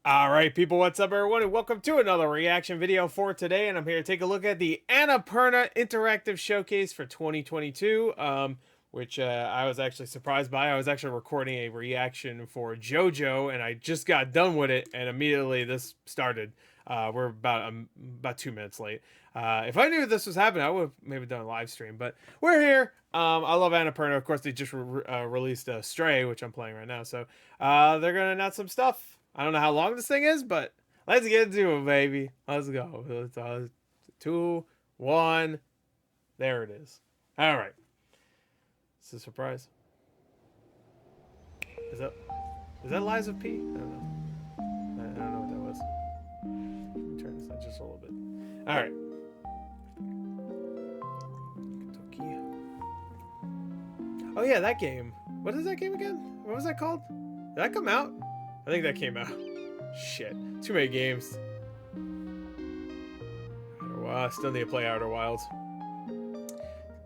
Alright people, what's up everyone, and welcome to another reaction video for today, and I'm here to take a look at the Annapurna Interactive Showcase for 2022, which I was actually surprised by. I was actually recording a reaction for JoJo, and I just got done with it, and immediately this started. We're about 2 minutes late. If I knew this was happening, I would have maybe done a live stream, but we're here. I love Annapurna. Of course, they just released Stray, which I'm playing right now, so they're going to announce some stuff. I don't know how long this thing is, but let's get into it, baby. Let's go. 2, 1. There it is. All right. It's a surprise. Is that Lies of P? I don't know. I don't know what that was. Let me turn this up just a little bit. All right. Oh yeah, that game. What is that game again? What was that called? Did that come out? I think that came out. Shit. Too many games. Well, I still need to play Outer Wilds.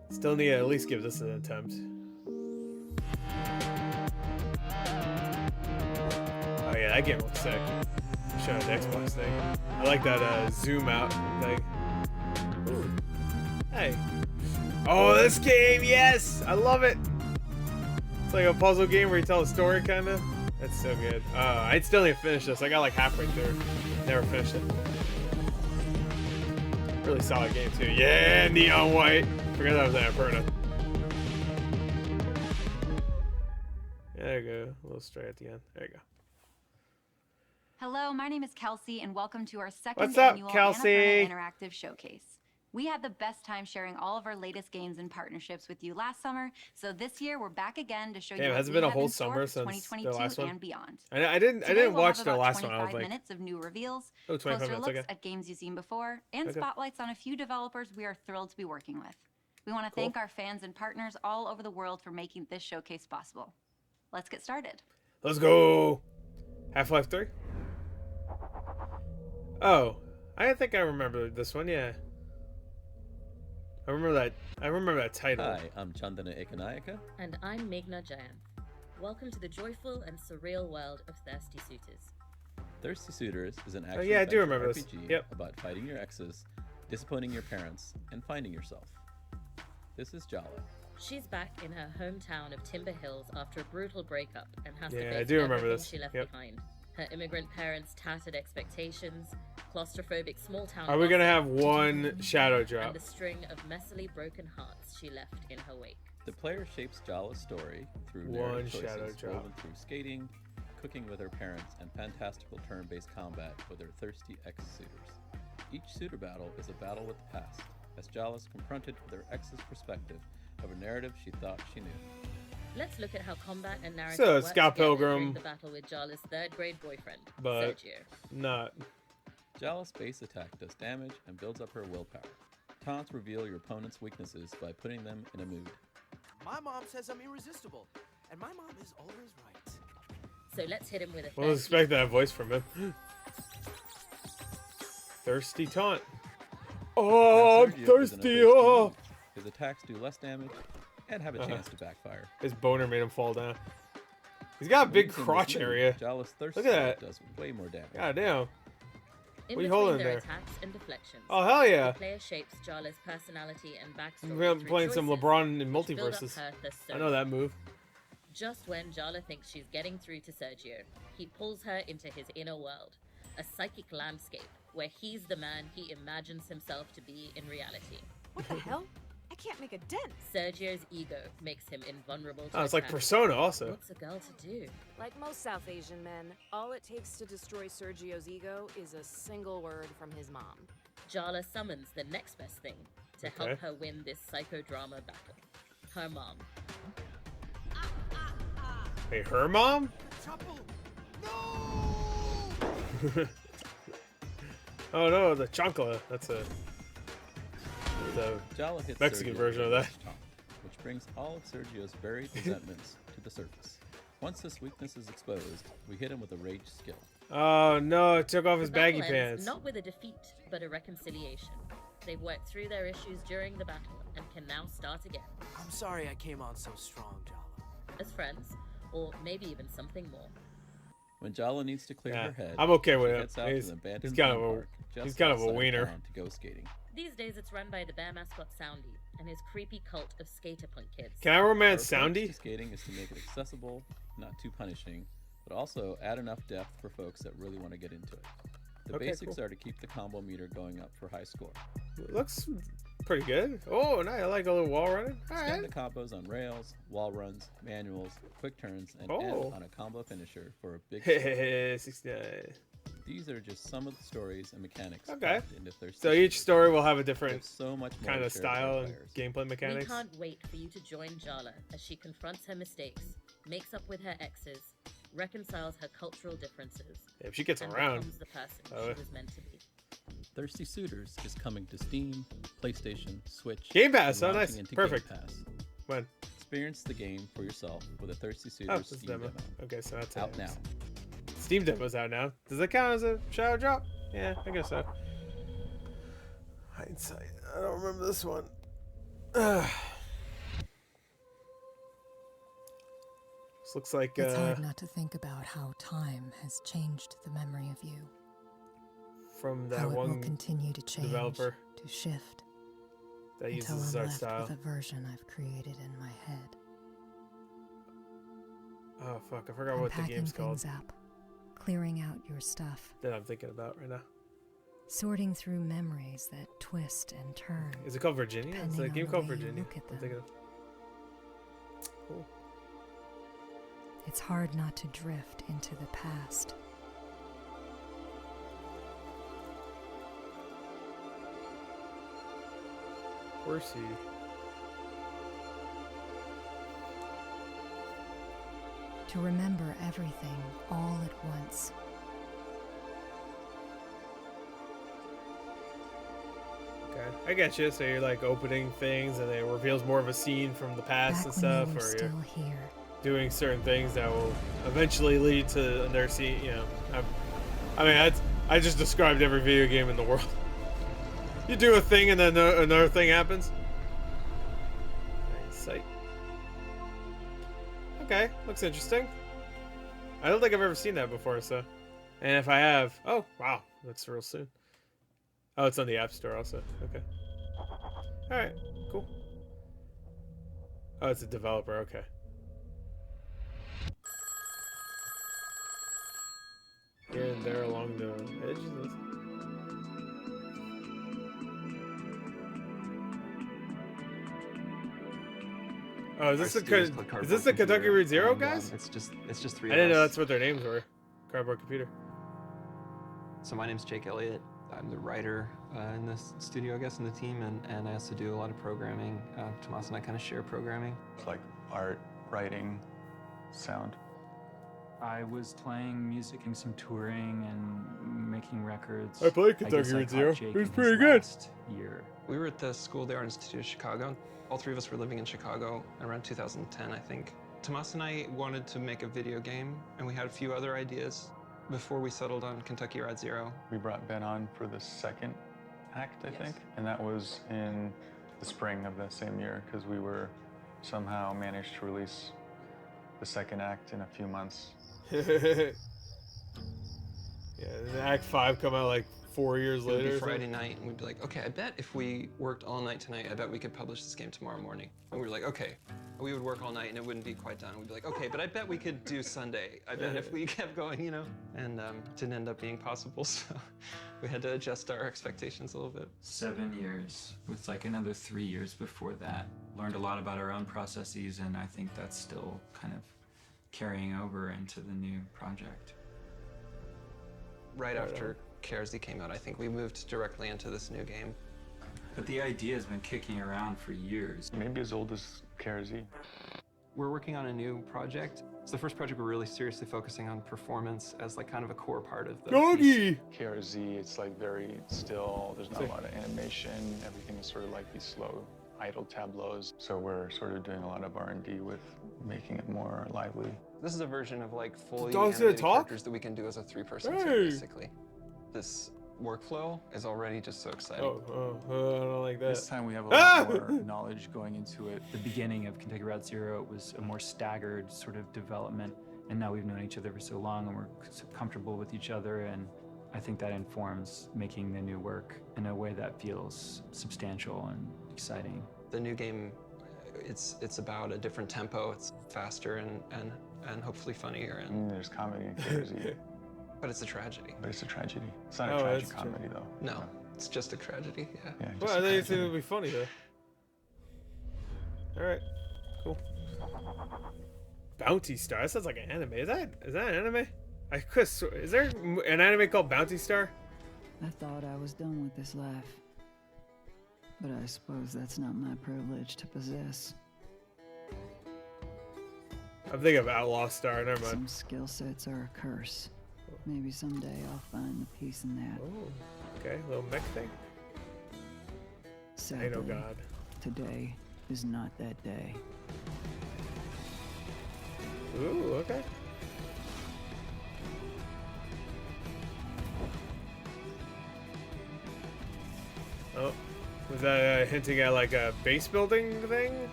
Still need to at least give this an attempt. Oh yeah, that game looks sick. Show the Xbox thing. I like that zoom out thing. Ooh. Hey. Oh, this game, yes! I love it! It's like a puzzle game where you tell a story, kinda. That's so good. I still need to finish this. I got like halfway through. Never finished it. Really solid game too. Yeah, neon white. Forgot that was Annapurna. Yeah, there you go. A little stray at the end. There you go. Hello, my name is Kelsey, and welcome to our second What's up, annual Kelsey? Annapurna Interactive Showcase. We had the best time sharing all of our latest games and partnerships with you last summer, so this year we're back again to show you. Has it been a whole summer since 2022 the last one and beyond. I didn't watch the last one. I was like, minutes of new reveals, 25 closer minutes, looks okay. at games you've seen before, and spotlights on a few developers we are thrilled to be working with. We want to thank our fans and partners all over the world for making this showcase possible. Let's get started. Let's go. Half-Life 3. Oh, I think I remember this one. Yeah. I remember that title. Hi, I'm Chandana Ekanayaka. And I'm Meghna Jayan. Welcome to the joyful and surreal world of Thirsty Suitors. Thirsty Suitors is an action I do remember this. RPG Yep. about fighting your exes, disappointing your parents, and finding yourself. This is Jala. She's back in her hometown of Timber Hills after a brutal breakup and has to Yeah, I face do remember everything this. she left Yep. behind. Her immigrant parents' tattered expectations, claustrophobic small-town Are we gonna have gossip, one shadow drop? and the string of messily broken hearts she left in her wake. The player shapes Jala's story through One narrative shadow choices drop. woven through skating, cooking with her parents, and fantastical turn-based combat with her thirsty ex-suitors. Each suitor battle is a battle with the past, as Jala's confronted with her ex's perspective of a narrative she thought she knew. Let's look at how combat and narrative So, work Scott together Pilgrim. during the battle with Jala's third-grade boyfriend, But- Sergio. Not. Jala's base attack does damage and builds up her willpower. Taunts reveal your opponent's weaknesses by putting them in a mood. My mom says I'm irresistible, and my mom is always right. So let's hit him with a We'll thirsty expect that voice from him. Thirsty taunt. Oh, I'm Now, Sergio is in a thirsty. Oh. mood. His attacks do less damage and have a chance to backfire. His boner made him fall down. He's got a When big using this crotch move, area. Jala's thirst Look at that. does way more damage. God damn. In What are you between holding their there? attacks and deflections, Oh hell yeah. the player shapes Jala's personality and backstory We're through playing some choices LeBron in which build up multiverses. her I know that move. Just when Jala thinks she's getting through to Sergio, he pulls her into his inner world, a psychic landscape where he's the man he imagines himself to be in reality. What the hell? I can't make a dent. Sergio's ego makes him invulnerable to Oh, it's like attack. Persona also. What's a girl to do? Like most South Asian men, all it takes to destroy Sergio's ego is a single word from his mom. Jala summons the next best thing to Okay. help her win this psychodrama battle. Her mom. Hey, her mom? Trouble! No! Oh no, the chancla. That's the Jala hits Mexican Sergio version of with a that. rage taunt, which brings all of Sergio's buried resentments to the surface. Once this weakness is exposed, we hit him with a rage skill. Oh no, it took off his The battle baggy ends pants. not with a defeat, but a reconciliation. They've worked through their issues during the battle and can now start again. I'm sorry I came on so strong, Jala. As friends, or maybe even something more. When Jala needs to clear Yeah, her head, I'm okay with she him. heads out to an abandoned kind theme of a park just he's kind of a outside wiener. town to go skating. These days it's run by the bear mascot Soundy and his creepy cult of skater punk kids. Can I romance Our approach Soundy? to skating is to make it accessible, not too punishing, but also add enough depth for folks that really want to get into it. The Okay, basics cool. are to keep the combo meter going up for high score. It looks pretty good. Oh, nice. I like a little wall running. All Extend right. the combos on rails, wall runs, manuals, quick turns, and Oh. end on a combo finisher for a big score. Hey, 69. These are just some of the stories and mechanics Okay. packed into Thirsty So each Shooters. story will have a There's different so much more kind to of share with our style and players. gameplay We mechanics. can't wait for you to join Jala as she confronts her mistakes, makes up with her exes, reconciles her cultural differences, If she gets and around. becomes the person Oh. she was meant to be. Thirsty Suitors is coming to Steam, PlayStation, Switch, Game Pass, and oh, nice. launching into Perfect. Game Pass. When? Experience the game for yourself with a Thirsty Oh, Suitors this is Steam demo. demo. Okay, so that's Out it. now. Steam demo's out now. Does that count as a shadow drop? Yeah, I guess so. Hindsight. I don't remember this one. This looks like It's hard not to think about how time has changed the memory of you. from that How it will one continue to change, developer to shift, that until uses I'm art left style. with a version I've created in my head. Oh fuck, I forgot what the Unpacking game's called things up, clearing out your stuff, that I'm thinking about right now. sorting through memories that twist and turn. Is it called Virginia? It's a Depending game on the called way you Virginia. look at I'm them. thinking of. Cool. It's hard not to drift into the past. Where's he? To remember everything all at once. Okay, I get you. So you're like opening things, and it reveals more of a scene from the past Back and when stuff, you were or you're still here. doing certain things that will eventually lead to their scene. You know, I mean, I just described every video game in the world. You do a thing, and then another thing happens. Sight. Okay, looks interesting. I don't think I've ever seen that before, so. And if I have, oh wow, that's real soon. Oh, it's on the App Store also. Okay. All right, cool. Oh, it's a developer. Okay. Here and there along the edges. Oh, is this the Kentucky Route Zero guys? It's just three I of didn't know us. that's what their names were. Cardboard Computer. So my name's Jake Elliott. I'm the writer in this studio, I guess, in the team, and I also do a lot of programming. Tomas and I kind of share programming. It's like art, writing, sound. I was playing music and some touring and making records. I played guess Kentucky I Route caught Zero. Jake It was in pretty his good. last year. We were at the School of the Art Institute of Chicago. All three of us were living in Chicago around 2010, I think. Tomas and I wanted to make a video game, and we had a few other ideas before we settled on Kentucky Route Zero. We brought Ben on for the second act, I think, and that was in the spring of that same year because we were somehow managed to release the second act in a few months. Yeah, and Act 5 come out like 4 years It would later. be or something. Friday night, and we'd be like, okay, I bet if we worked all night tonight, I bet we could publish this game tomorrow morning. And we were like, okay. We would work all night, and it wouldn't be quite done. We'd be like, okay, but I bet we could do Sunday. I bet if we kept going, you know? And didn't end up being possible, so we had to adjust our expectations a little bit. 7 years, with like another 3 years before that. Learned a lot about our own processes, and I think that's still kind of carrying over into the new project. Right after KRZ came out, I think we moved directly into this new game. But the idea has been kicking around for years. Maybe as old as KRZ. We're working on a new project. It's the first project we're really seriously focusing on performance as like kind of a core part of the piece. Doggy! KRZ, it's like very still. There's not a lot of animation. Everything is sort of like these slow, idle tableaus. So we're sort of doing a lot of R&D with making it more lively. This is a version of like fully dogs gonna animated talk? characters that we can do as a three-person team, Hey! basically. This workflow is already just so exciting. I don't like that. This time we have a Ah! lot more knowledge going into it. The beginning of Kentucky Route Zero was a more staggered sort of development. And now we've known each other for so long and we're so comfortable with each other, and I think that informs making the new work in a way that feels substantial and exciting. The new game, it's about a different tempo. It's faster and hopefully funnier. And there's comedy in ENQUIRIES. But it's a tragedy. But it's a tragedy. It's not a tragic comedy, though. No, it's just a tragedy, yeah. Well, I think you said it would be funny, though. Alright, cool. Bounty Star. That sounds like an anime. Is that an anime? Is there an anime called Bounty Star? I thought I was done with this life. But I suppose that's not my privilege to possess. I'm thinking of Outlaw Star. Never mind. Some skill sets are a curse. Maybe someday I'll find the peace in that. Oh, okay. Little mech thing. Sadly, Ain't no God. Today is not that day. Ooh, okay. Oh, was that hinting at like a base building thing?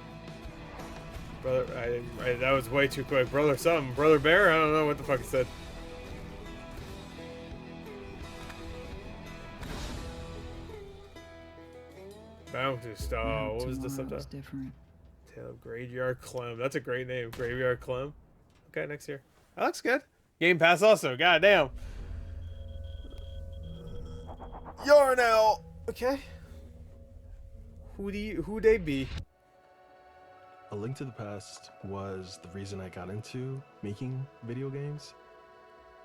Brother, that was way too quick. Brother something, Brother Bear? I don't know what the fuck it said. Bounty Star. What was the subtitle? Different. Tale of Graveyard Clem. That's a great name. Graveyard Clem. Okay, next year. That looks good. Game Pass also. Goddamn. Yarnell. Okay. Who they be? A Link to the Past was the reason I got into making video games.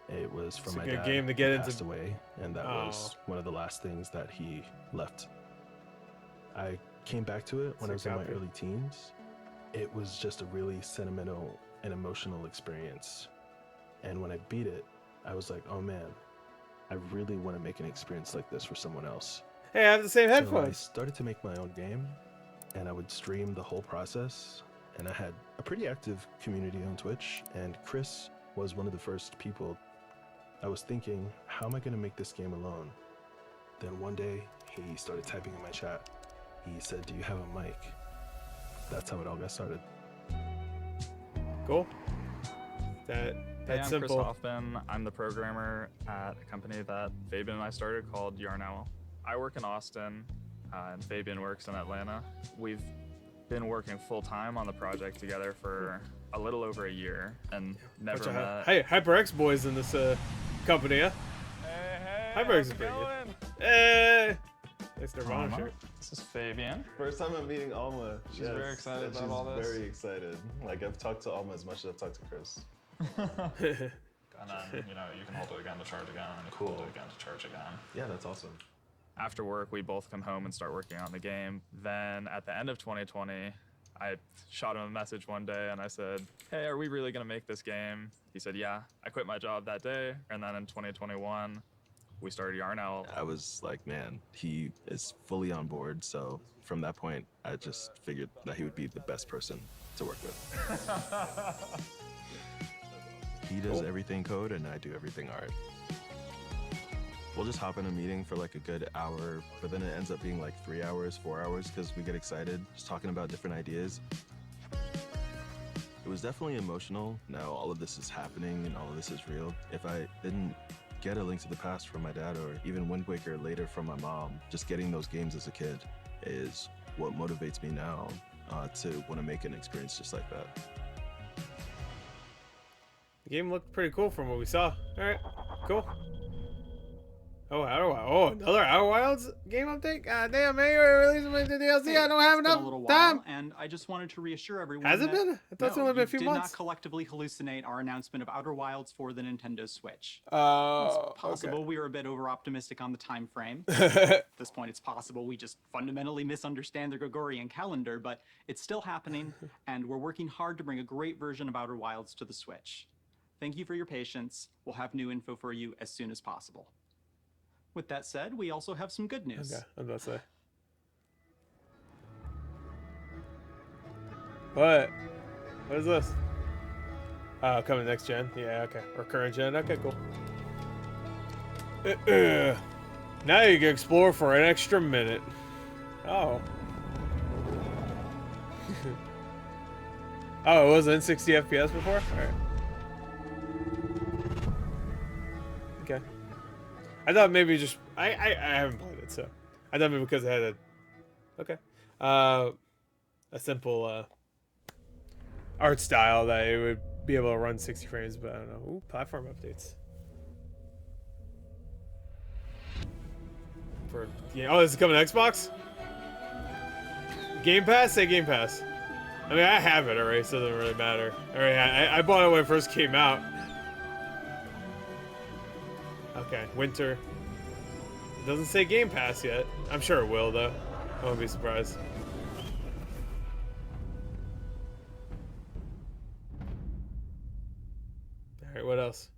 It was from my dad. Game to get passed away, and that was one of the last things that he left. I came back to it when I was in my early teens. It was just a really sentimental and emotional experience. And when I beat it, I was like, oh man, I really want to make an experience like this for someone else. Hey, I have the same headphones. So I started to make my own game, and I would stream the whole process. And I had a pretty active community on Twitch, and Chris was one of the first people. I was thinking, how am I going to make this game alone? Then one day, he started typing in my chat. He said, do you have a mic? That's how it all got started. Cool. That's hey, I'm simple. Chris Hoffman. I'm the programmer at a company that Fabian and I started called Yarnell. I work in Austin, and Fabian works in Atlanta. We've been working full-time on the project together for a little over a year, and never met. Hey, HyperX boys in this company, huh? Hey, HyperX is pretty good. Hey! Nice Nirvana shirt. This is Fabian. First time I'm meeting Alma. She's very excited about all this. She's very excited. Like, I've talked to Alma as much as I've talked to Chris. And then, you can hold it again to charge again, and you can hold it again to charge again. Yeah, that's awesome. After work, we both come home and start working on the game. Then at the end of 2020, I shot him a message one day and I said, hey, are we really gonna make this game? He said, yeah. I quit my job that day, and then in 2021, we started Yarnell. I was like, man, he is fully on board. So from that point, I just figured that he would be the best person to work with. He does everything code and I do everything art. We'll just hop in a meeting for like a good hour, but then it ends up being like 3 hours, 4 hours, because we get excited just talking about different ideas. It was definitely emotional. Now all of this is happening and all of this is real. If I didn't get A Link to the Past from my dad, or even Wind Waker later from my mom, just getting those games as a kid is what motivates me now to want to make an experience just like that. The game looked pretty cool from what we saw. Alright, cool. Oh, another Outer Wilds game update? God damn, man, you're releasing the DLC. I don't have enough time. And I just wanted to reassure everyone. Has it been? I thought it's only been a few months. Did not collectively hallucinate our announcement of Outer Wilds for the Nintendo Switch. It's possible we were a bit over optimistic on the time frame. At this point, it's possible we just fundamentally misunderstand the Gregorian calendar, but it's still happening, and we're working hard to bring a great version of Outer Wilds to the Switch. Thank you for your patience. We'll have new info for you as soon as possible. With that said, we also have some good news. Okay, I was about to say. What? What is this? Oh, coming next gen. Yeah, okay. Or current gen. Okay, cool. Now you can explore for an extra minute. Oh. Oh, it wasn't 60 FPS before? Alright. I thought maybe just I haven't played it, so I thought maybe because it had a simple art style that it would be able to run 60 frames, but I don't know. Ooh, platform updates. For oh, this is coming to Xbox? Game Pass? Say Game Pass. I mean, I have it already, so it doesn't really matter. Alright, I bought it when it first came out. Okay, winter. It doesn't say Game Pass yet. I'm sure it will, though. I won't be surprised. Alright, what else?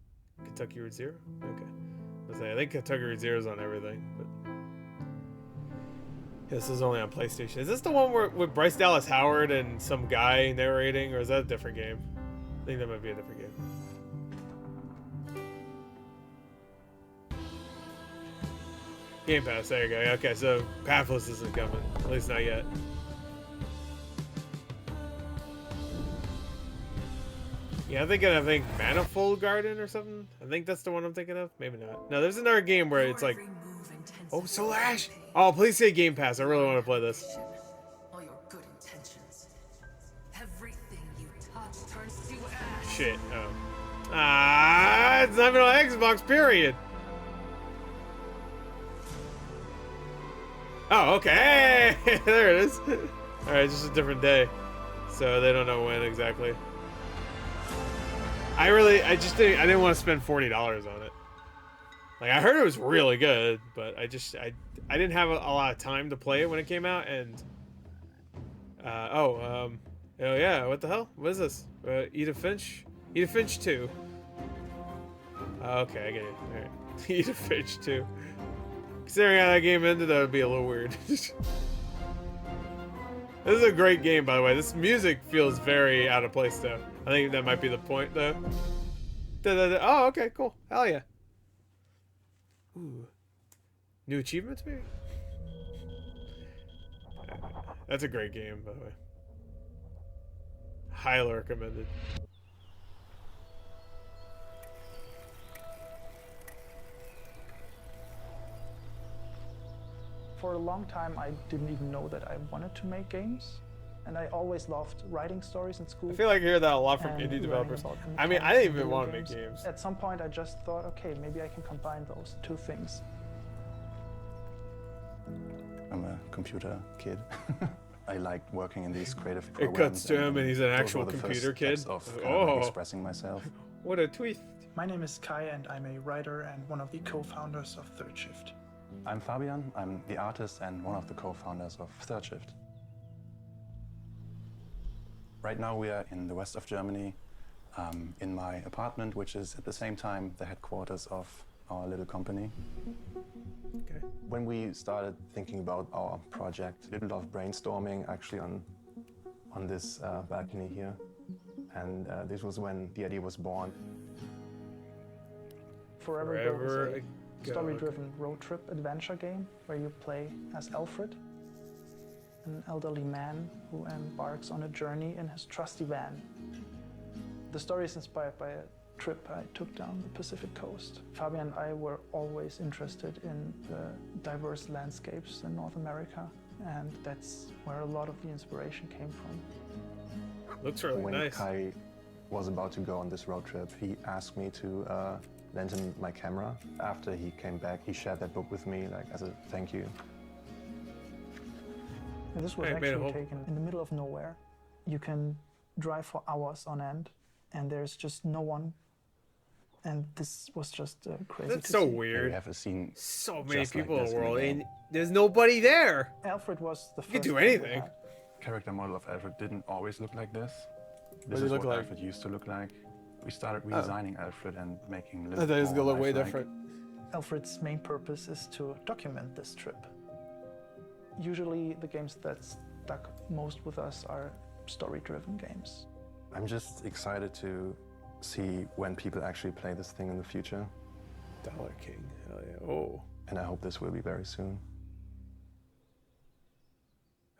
Kentucky Route Zero? Okay. I think Kentucky Route Zero is on everything, but... This is only on PlayStation. Is this the one where with Bryce Dallas Howard and some guy narrating, or is that a different game? I think that might be a different game. Game Pass, there you go. Okay, so Pathless isn't coming. At least not yet. Yeah, I'm thinking of Manifold Garden or something. I think that's the one I'm thinking of. Maybe not. No, there's another game where it's like... Oh, Solar Ash! Oh, please say Game Pass. I really want to play this. All your good intentions. Everything you touch turns to ash. Shit. Oh. Ah, it's not even on Xbox, period. Oh, okay. There it is. Alright, just a different day. So they don't know when exactly. I didn't want to spend $40 on it. Like, I heard it was really good, but I didn't have a lot of time to play it when it came out, and oh yeah, what the hell? What is this? Edith Finch 2. Okay, I get it. All right. Edith Finch 2. Considering how that game ended, that would be a little weird. This is a great game, by the way. This music feels very out of place, though. I think that might be the point, though. Oh, okay, cool. Hell yeah. Ooh. New achievements, maybe? That's a great game, by the way. Highly recommended. For a long time, I didn't even know that I wanted to make games. And I always loved writing stories in school. I feel like I hear that a lot from indie developers. I mean, I didn't even want to make games. At some point, I just thought, okay, maybe I can combine those two things. I'm a computer kid. I liked working in these creative programs. It cuts to him and he's an actual computer kid. Of like expressing myself. What a twist. My name is Kai and I'm a writer and one of the co-founders of Third Shift. I'm Fabian. I'm the artist and one of the co-founders of Third Shift. Right now we are in the west of Germany, in my apartment, which is at the same time the headquarters of our little company. Okay. When we started thinking about our project, we did a lot of brainstorming actually on this balcony here. And this was when the idea was born. Forever Go is a story-driven road trip adventure game where you play as Alfred, an elderly man who embarks on a journey in his trusty van. The story is inspired by a trip I took down the Pacific coast. Fabian and I were always interested in the diverse landscapes in North America, and that's where a lot of the inspiration came from. Looks really nice. When Kai was about to go on this road trip, he asked me to lend him my camera. After he came back, he shared that book with me, like as a thank you. And this was actually taken in the middle of nowhere. You can drive for hours on end, and there's just no one. And this was just crazy. That's so see. weird. We have a scene. So many people in the world, and there's nobody there. Alfred was the first. You can do anything. Character model of Alfred didn't always look like this. What This did is he what look like? Alfred used to look like. We started redesigning Alfred and making I thought it was gonna look way lifelike. different. Alfred's main purpose is to document this trip. Usually the games that stuck most with us are story-driven games. I'm just excited to see when people actually play this thing in the future. Dollar King, hell yeah. Oh. And I hope this will be very soon.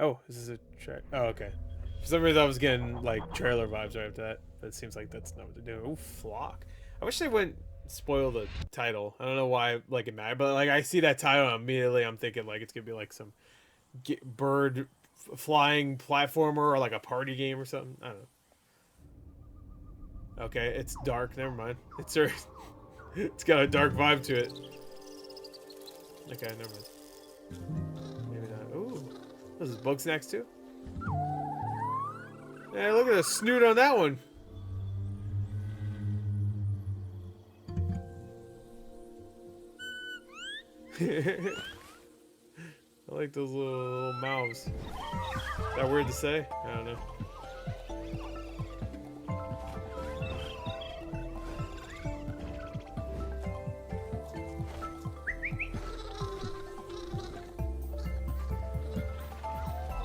Oh, this is a track. Oh, okay. For some reason I was getting like trailer vibes right after that, but it seems like that's not what they're doing. Ooh, Flock. I wish they went spoil the title. I don't know why like it mattered, but like I see that title and immediately I'm thinking like it's gonna be like some bird flying platformer or like a party game or something. I don't know. Okay, it's dark. Never mind. It's got a dark vibe to it. Okay, never mind. Maybe not. Ooh, this is bug snacks too. Hey, look at the snoot on that one. I like those little mouths. Is that weird to say? I don't know.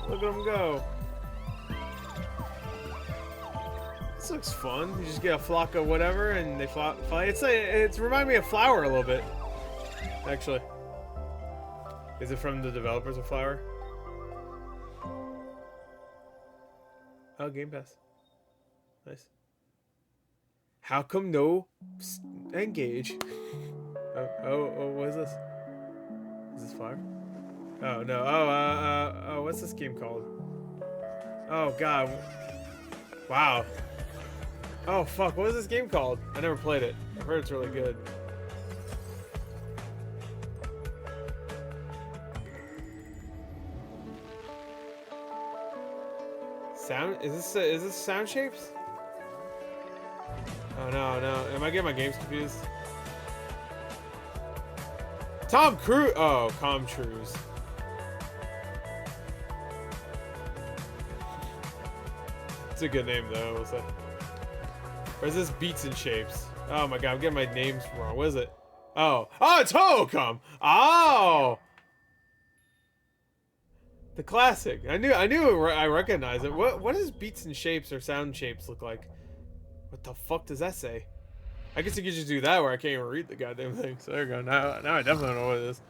Look at them go. This looks fun. You just get a flock of whatever and they fly. It's remind me of Flower a little bit. Actually. Is it from the developers of Flower? Oh, Game Pass. Nice. How come no engage? Oh, what is this? Is this Flower? Oh, no. Oh, what's this game called? Oh, God. Wow. Oh, fuck. What is this game called? I never played it. I've heard it's really good. Is this Sound Shapes? Oh no, am I getting my games confused? Tom Cruise. Oh, Com Cruise. It's a good name though. What's that? Or is this Beats and Shapes? Oh my god, I'm getting my names wrong. What is it? Oh, it's Hohocom. Oh. The classic. I recognize it. What does Beats and Shapes or Sound Shapes look like? What the fuck does that say? I guess you could just do that where I can't even read the goddamn thing. So there we go. Now I definitely know what it is.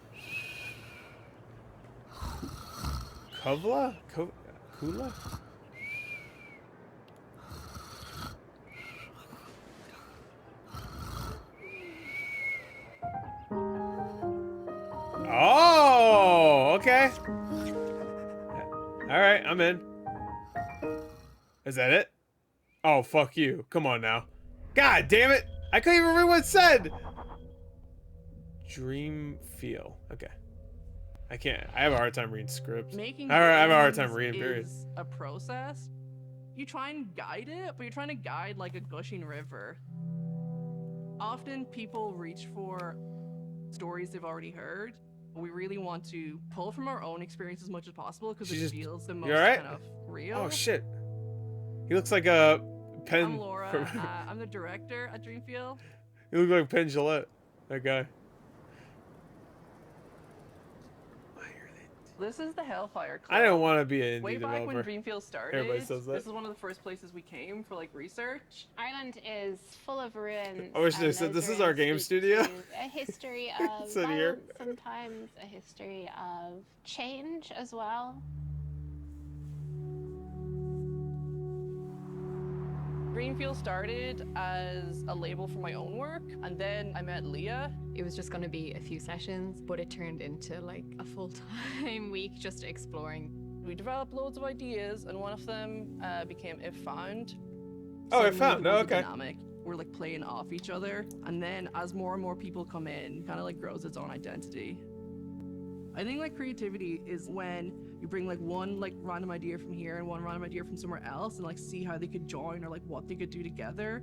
Kuvla? Kula? Oh, okay. Alright, I'm in. Is that it? Oh, fuck you. Come on now. God damn it! I couldn't even read what it said! Dream feel. Okay. I can't. I have a hard time reading scripts. Making I have a hard games time reading, period. is a process. You try and guide it, but you're trying to guide like a gushing river. Often people reach for stories they've already heard. We really want to pull from our own experience as much as possible because it feels the most kind of real. Oh shit. He looks like a Penn. I'm Laura. I'm the director at Dreamfield. He looks like Penn Jillette. That guy. This is the Hellfire Club. I don't want to be an indie Way back when developer. Dreamfield started, Everybody says that. this is one of the first places we came for like research. Ireland is full of ruins. I wish they said this is our game studio. A history of Sit here. violence, sometimes a history of change as well. Dreamfield started as a label for my own work, and then I met Leah. It was just going to be a few sessions, but it turned into like a full-time week just exploring. We developed loads of ideas, and one of them became If Found. Oh, If Found. Oh, okay. Dynamic. We're like playing off each other, and then as more and more people come in, kind of like grows its own identity. I think like creativity is when you bring like one like random idea from here and one random idea from somewhere else and like see how they could join or like what they could do together.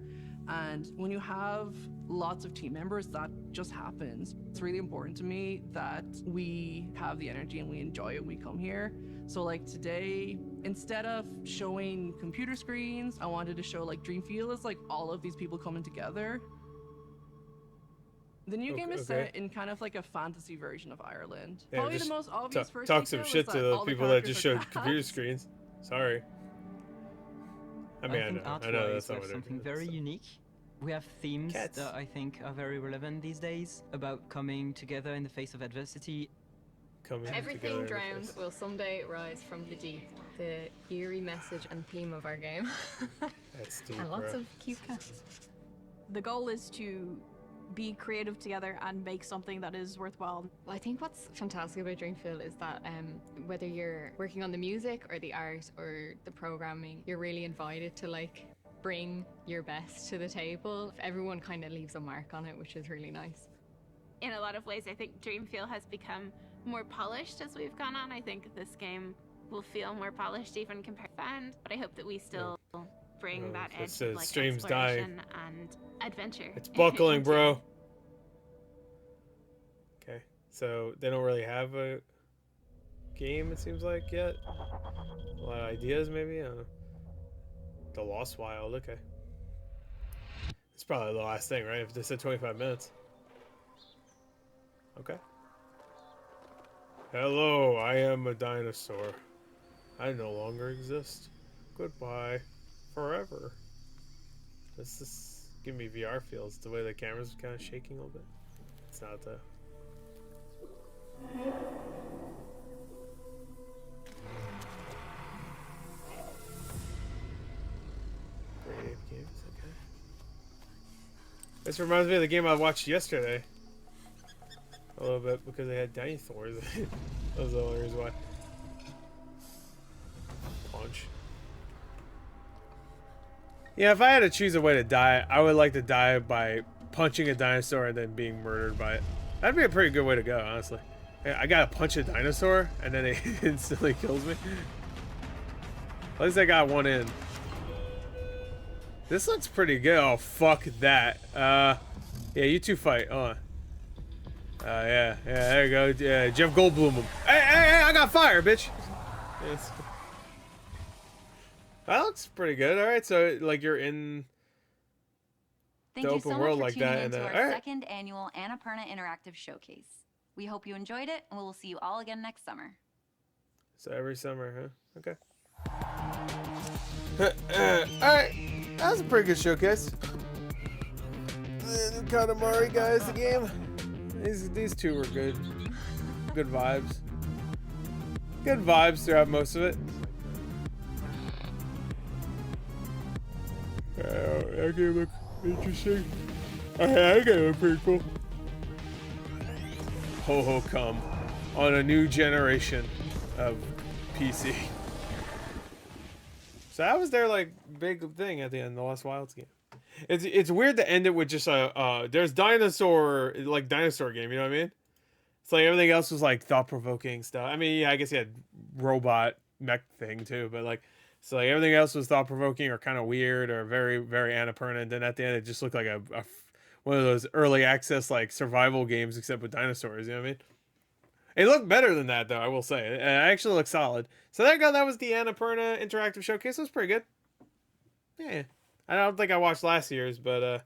And when you have lots of team members, that just happens. It's really important to me that we have the energy and we enjoy it when we come here. So like today, instead of showing computer screens, I wanted to show like Dreamfield as like all of these people coming together. The new game is set in kind of like a fantasy version of Ireland. Yeah, Probably the most obvious first talk some detail shit is to that the all people that characters just are showed computer cats. screens. Sorry. I mean, I know that's art-wise, not there's what something very unique. We have themes that I think are very relevant these days about coming together in the face of adversity. Everything drowned will someday rise from the deep. The eerie message and theme of our game. That's deep, And lots bro. of cute cats. The goal is to be creative together and make something that is worthwhile. Well, I think what's fantastic about Dreamfield is that whether you're working on the music or the art or the programming, you're really invited to like bring your best to the table. Everyone kind of leaves a mark on it, which is really nice. In a lot of ways, I think Dreamfield has become more polished as we've gone on. I think this game will feel more polished even compared to Band, but I hope that we still bring that edge of like stream's exploration and adventure. It's buckling, into bro. Okay, so they don't really have a game, it seems like, yet. A lot of ideas, maybe? I don't know. The Lost Wild, okay. It's probably the last thing, right? If they said 25 minutes. Okay. Hello, I am a dinosaur. I no longer exist. Goodbye. Forever. This is giving me VR feels. The way the camera's kind of shaking a little bit. It's not though. Creative games, okay. This reminds me of the game I watched yesterday. A little bit because they had dinosaurs. That was the only reason why. Punch. Yeah, if I had to choose a way to die, I would like to die by punching a dinosaur and then being murdered by it. That'd be a pretty good way to go, honestly. I gotta punch a dinosaur and then it instantly kills me. At least I got one in. This looks pretty good. Oh, fuck that. Yeah, you two fight. Hold on. Yeah, there you go. Yeah, Jeff Goldblum him. Hey, I got fire, bitch. Yes. That looks pretty good. All right, so like you're in Thank the you open so world much for like that, tuning and into then our all right. second annual Annapurna Interactive Showcase. We hope you enjoyed it, and we will see you all again next summer. So every summer, huh? Okay. All right, that was a pretty good showcase. The new Katamari guys, the game. These two were good. Good vibes. Good vibes throughout most of it. That game looked interesting. That game looked pretty cool. Ho ho come on a new generation of PC. So that was their like big thing at the end, the Lost Wilds game. It's weird to end it with just there's dinosaur game, you know what I mean? It's like everything else was like thought-provoking stuff. I mean, yeah, I guess you had robot mech thing too, but like so like everything else was thought-provoking or kind of weird or very very Annapurna, and then at the end it just looked like a one of those early access like survival games except with dinosaurs, you know what I mean? It looked better than that though, I will say. It actually looked solid. So there you go, that was the Annapurna Interactive Showcase. It was pretty good. Yeah. I don't think I watched last year's, but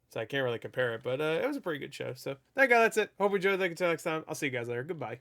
so I can't really compare it, but it was a pretty good show. So there you go, that's it. Hope you enjoyed it. Until next time, I'll see you guys later. Goodbye.